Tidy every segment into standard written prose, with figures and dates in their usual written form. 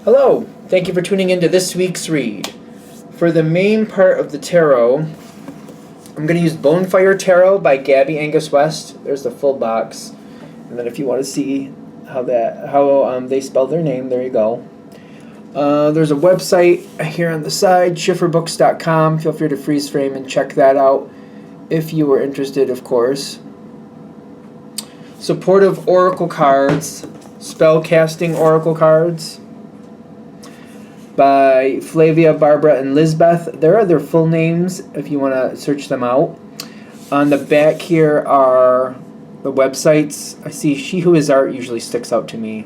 Hello, thank you for tuning into this week's read. For the main part of the tarot, I'm going to use Bonefire Tarot by Gabby Angus West. There's the full box. And then if you want to see how they spell their name, there you go. There's a website here on the side, schifferbooks.com. Feel free to freeze frame and check that out if you were interested, of course. Supportive Oracle cards, spellcasting Oracle cards by Flavia, Barbara, and Lizbeth. There are their full names if you want to search them out. On the back here are the websites. I see She Who Is Art usually sticks out to me.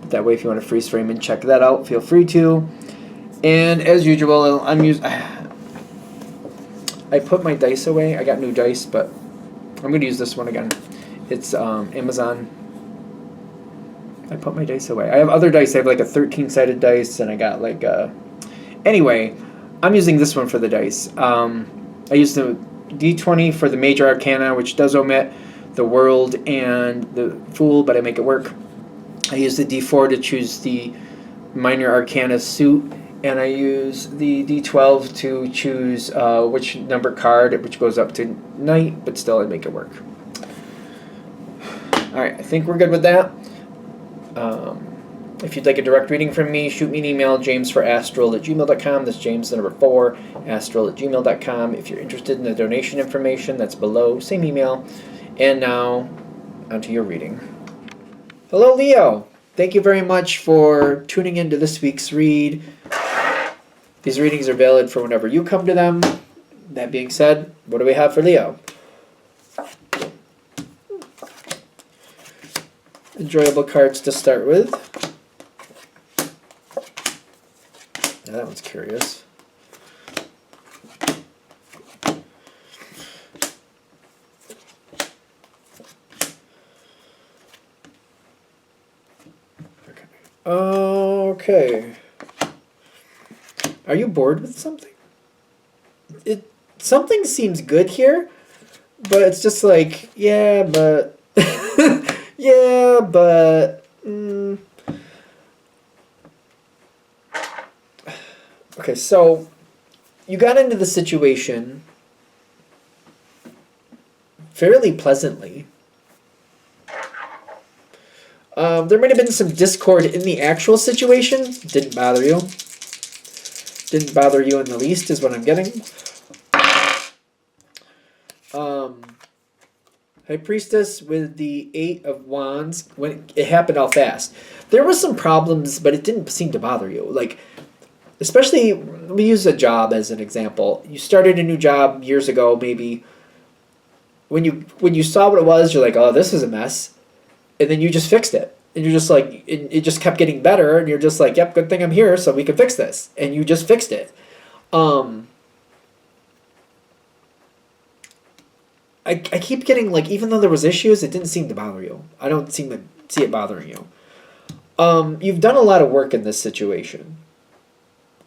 But that way, if you want to freeze frame and check that out, feel free to. And as usual, I put my dice away. I got new dice, but I'm going to use this one again. It's Amazon. I put my dice away. I have other dice. I have like a 13-sided dice, and I got like a... Anyway, I'm using this one for the dice. I use the D20 for the Major Arcana, which does omit the World and the Fool, but I make it work. I use the D4 to choose the Minor Arcana suit, and I use the D12 to choose which number card, which goes up to Knight, but still I make it work. Alright, I think we're good with that. If you'd like a direct reading from me, shoot me an email, jamesforastral@gmail.com. That's James, the number 4, astral@gmail.com. If you're interested in the donation information, that's below. Same email. And now, onto your reading. Hello, Leo. Thank you very much for tuning into this week's read. These readings are valid for whenever you come to them. That being said, what do we have for Leo? Enjoyable cards to start with. Now that one's curious. Okay. Are you bored with something? Something seems good here, but it's just like, yeah, but... yeah, but... Okay, so you got into the situation fairly pleasantly. There might have been some discord in the actual situation. Didn't bother you. Didn't bother you in the least is what I'm getting. High Priestess with the 8 of Wands. When it happened all fast. There were some problems, but it didn't seem to bother you. Like, especially, we use a job as an example. You started a new job years ago, maybe. When you saw what it was, you're like, oh, this is a mess. And then you just fixed it. And you're just like, it just kept getting better. And you're just like, yep, good thing I'm here so we can fix this. And you just fixed it. I keep getting, like, even though there was issues, it didn't seem to bother you. I don't seem to see it bothering you. You've done a lot of work in this situation.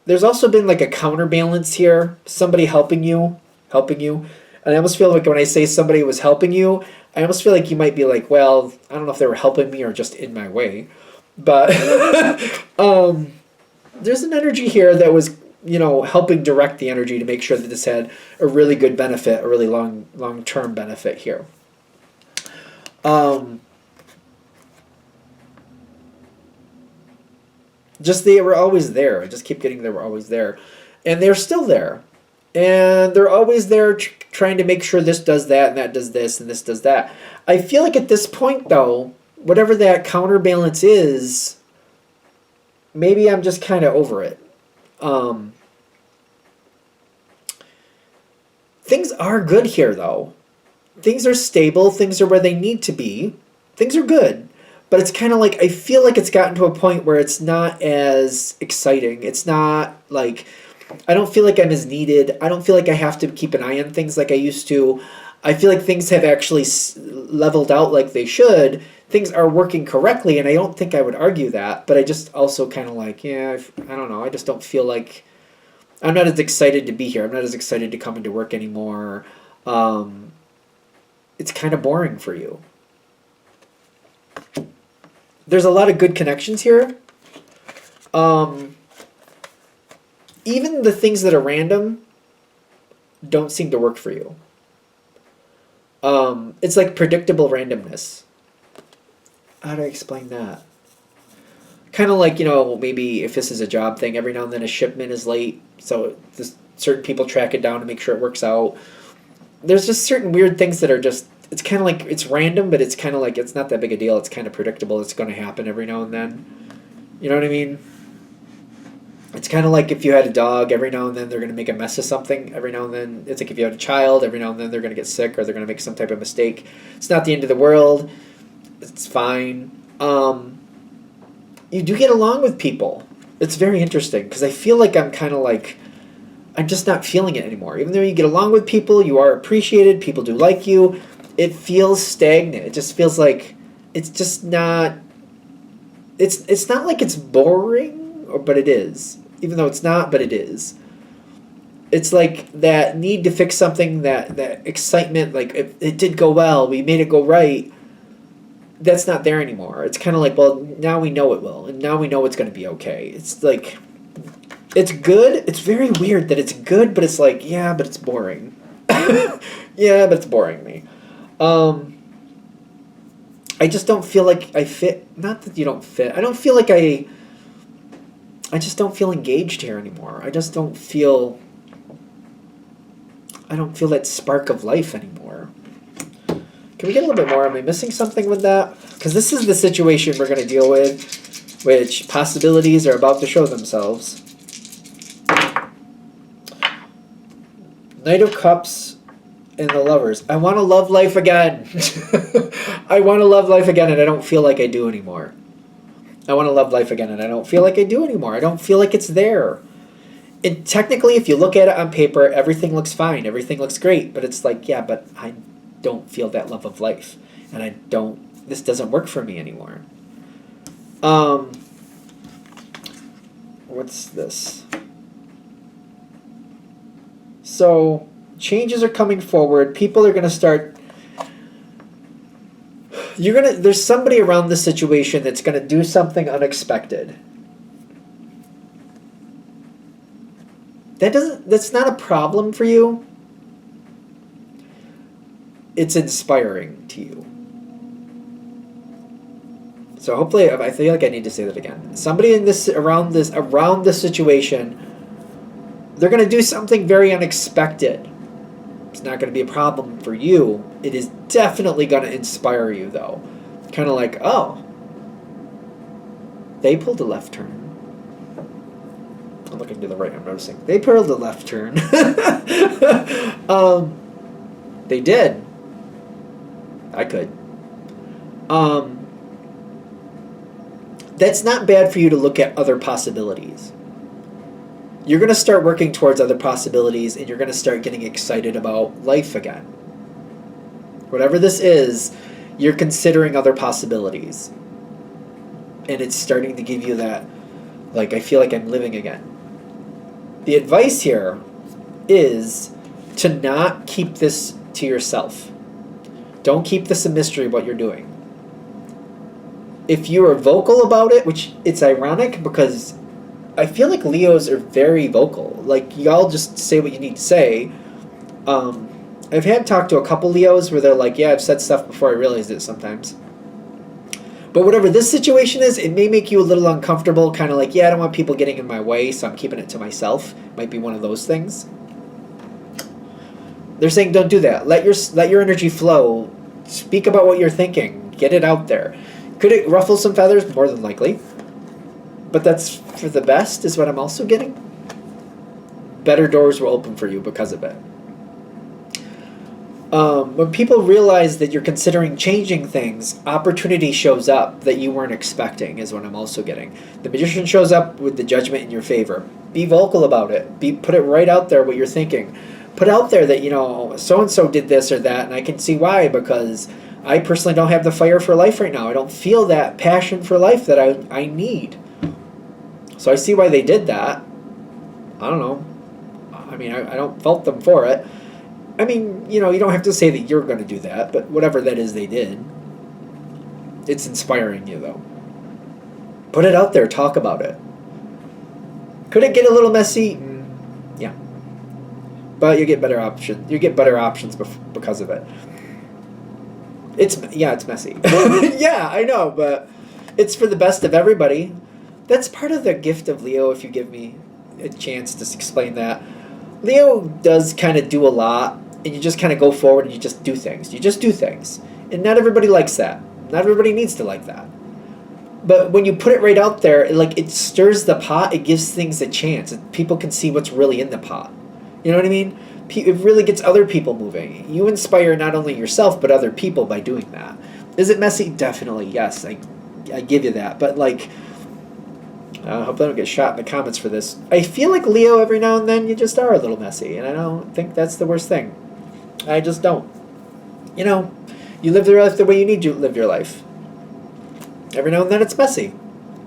There's also been, like, a counterbalance here. Somebody helping you. And I almost feel like when I say somebody was helping you, I almost feel like you might be like, well, I don't know if they were helping me or just in my way. But there's an energy here that was, helping direct the energy to make sure that this had a really good benefit, a really long-term benefit here. Just they were always there. I just keep getting they were always there. And they're still there. And they're always there trying to make sure this does that and that does this and this does that. I feel like at this point, though, whatever that counterbalance is, maybe I'm just kind of over it. Things are good here, though. Things are stable. Things are where they need to be. Things are good. But it's kind of like, I feel like it's gotten to a point where it's not as exciting. It's not like, I don't feel like I'm as needed. I don't feel like I have to keep an eye on things like I used to. I feel like things have actually leveled out like they should. Things are working correctly, and I don't think I would argue that. But I just also kind of like, yeah, I don't know. I just don't feel like, I'm not as excited to be here. I'm not as excited to come into work anymore. It's kind of boring for you. There's a lot of good connections here. Even the things that are random don't seem to work for you. It's like predictable randomness. How do I explain that? Kind of like, maybe if this is a job thing, every now and then a shipment is late, so certain people track it down to make sure it works out. There's just certain weird things that are just, it's kind of like, it's random, but it's kind of like, it's not that big a deal. It's kind of predictable. It's going to happen every now and then. You know what I mean? It's kind of like if you had a dog, every now and then they're going to make a mess of something. Every now and then, it's like if you had a child, every now and then they're going to get sick or they're going to make some type of mistake. It's not the end of the world. It's fine. You do get along with people. It's very interesting because I feel like I'm kind of like, I'm just not feeling it anymore. Even though you get along with people, you are appreciated, people do like you, it feels stagnant. It just feels like it's just not, it's not like it's boring, but it is. Even though it's not, but it is. It's like that need to fix something, that excitement, like it did go well, we made it go right. That's not there anymore. It's kind of like, well, now we know it will, and now we know it's going to be okay. It's like, it's good. It's very weird that it's good, but it's like, yeah, but it's boring. Yeah, but it's boring me. I just don't feel like I fit. Not that you don't fit. I don't feel like I just don't feel engaged here anymore. I just don't feel, I don't feel that spark of life anymore. Can we get a little bit more? Am I missing something with that? Because this is the situation we're going to deal with, which possibilities are about to show themselves. Knight of Cups and the Lovers. I want to love life again. I want to love life again, and I don't feel like I do anymore. I want to love life again, and I don't feel like I do anymore. I don't feel like it's there. And technically, if you look at it on paper, everything looks fine. Everything looks great. But it's like, yeah, but I don't feel that love of life, and this doesn't work for me anymore. What's this? So changes are coming forward. People are going to start, there's somebody around the situation that's going to do something unexpected. That's not a problem for you. It's inspiring to you. So hopefully, I feel like I need to say that again. Somebody around this situation, they're going to do something very unexpected. It's not going to be a problem for you. It is definitely going to inspire you, though. Kind of like, oh, they pulled a left turn. I'm looking to the right, I'm noticing. They pulled a left turn. They did. I could. That's not bad for you to look at other possibilities. You're going to start working towards other possibilities, and you're going to start getting excited about life again. Whatever this is, you're considering other possibilities. And it's starting to give you that, like, I feel like I'm living again. The advice here is to not keep this to yourself. Don't keep this a mystery what you're doing. If you are vocal about it, which it's ironic because I feel like Leos are very vocal. Like, y'all just say what you need to say. I've had talked to a couple Leos where they're like, yeah, I've said stuff before I realized it sometimes. But whatever this situation is, it may make you a little uncomfortable, kind of like, yeah, I don't want people getting in my way, so I'm keeping it to myself. Might be one of those things. They're saying don't do that. Let your energy flow. Speak about what you're thinking. Get it out there. Could it ruffle some feathers? More than likely. But that's for the best, is what I'm also getting. Better doors will open for you because of it. When people realize that you're considering changing things, opportunity shows up that you weren't expecting, is what I'm also getting. The Magician shows up with the Judgment in your favor. Be vocal about it. Put it right out there what you're thinking. Put out there that, so-and-so did this or that, and I can see why, because I personally don't have the fire for life right now. I don't feel that passion for life that I need. So I see why they did that. I don't know. I mean, I don't fault them for it. I mean, you don't have to say that you're going to do that, but whatever that is they did, it's inspiring you, though. Put it out there. Talk about it. Could it get a little messy? Yeah. But you get better options. You get better options because of it. It's messy. Yeah, I know, but it's for the best of everybody. That's part of the gift of Leo, if you give me a chance to explain that. Leo does kind of do a lot, and you just kind of go forward and you just do things. You just do things. And not everybody likes that. Not everybody needs to like that. But when you put it right out there, it stirs the pot. It gives things a chance. People can see what's really in the pot. You know what I mean? It really gets other people moving. You inspire not only yourself, but other people by doing that. Is it messy? Definitely, yes. I give you that. But, I hope I don't get shot in the comments for this. I feel like Leo, every now and then, you just are a little messy. And I don't think that's the worst thing. I just don't. You live your life the way you need to live your life. Every now and then it's messy.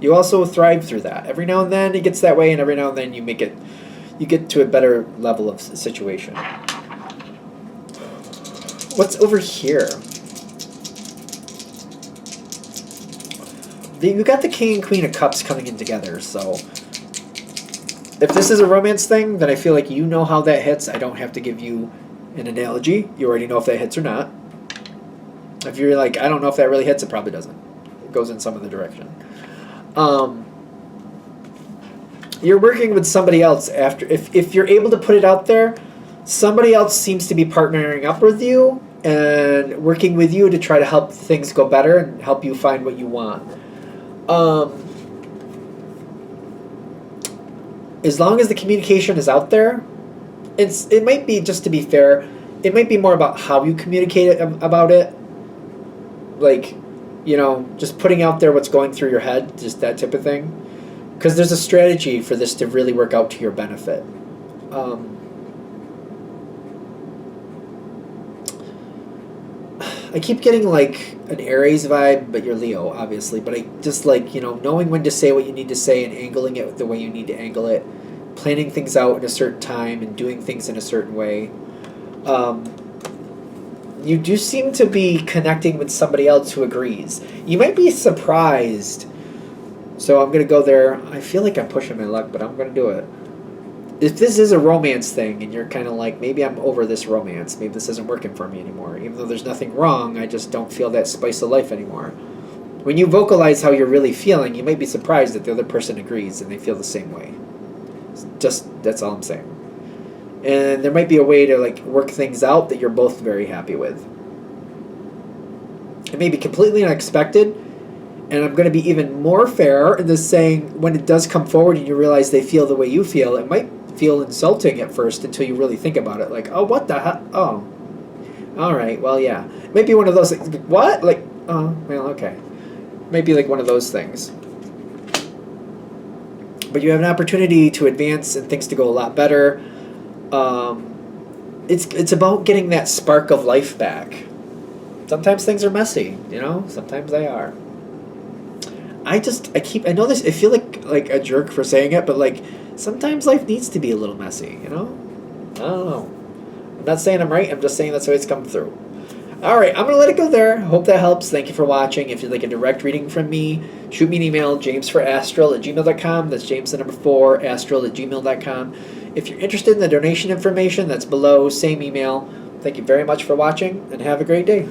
You also thrive through that. Every now and then it gets that way, and every now and then you get to a better level of situation. What's over here? You got the King and Queen of Cups coming in together, so if this is a romance thing, then I feel like you know how that hits. I don't have to give you an analogy. You already know if that hits or not. If you're like, I don't know if that really hits, it probably doesn't. It goes in some other direction. You're working with somebody else after. If you're able to put it out there, somebody else seems to be partnering up with you and working with you to try to help things go better and help you find what you want. As long as the communication is out there, it might be, just to be fair, it might be more about how you communicate about it. Just putting out there what's going through your head, just that type of thing. Because there's a strategy for this to really work out to your benefit. I keep getting an Aries vibe, but you're Leo, obviously. But I just knowing when to say what you need to say and angling it the way you need to angle it, planning things out in a certain time and doing things in a certain way. You do seem to be connecting with somebody else who agrees. You might be surprised. So I'm going to go there. I feel like I'm pushing my luck, but I'm going to do it. If this is a romance thing and you're kind of maybe I'm over this romance, maybe this isn't working for me anymore. Even though there's nothing wrong, I just don't feel that spice of life anymore. When you vocalize how you're really feeling, you might be surprised that the other person agrees and they feel the same way. That's all I'm saying. And there might be a way to work things out that you're both very happy with. It may be completely unexpected, and I'm going to be even more fair in this saying, when it does come forward and you realize they feel the way you feel, it might feel insulting at first until you really think about it. Oh, what the hell? Oh, all right, well, yeah. Maybe one of those things. What? Oh, well, okay. Maybe one of those things. But you have an opportunity to advance and things to go a lot better. It's about getting that spark of life back. Sometimes things are messy, sometimes they are. I know this, I feel like a jerk for saying it, but sometimes life needs to be a little messy, I don't know. I'm not saying I'm right, I'm just saying that's the way it's come through. Alright, I'm going to let it go there. Hope that helps. Thank you for watching. If you'd like a direct reading from me, shoot me an email, jamesforastral@gmail.com. That's James the number 4, astral@gmail.com. If you're interested in the donation information, that's below, same email. Thank you very much for watching, and have a great day.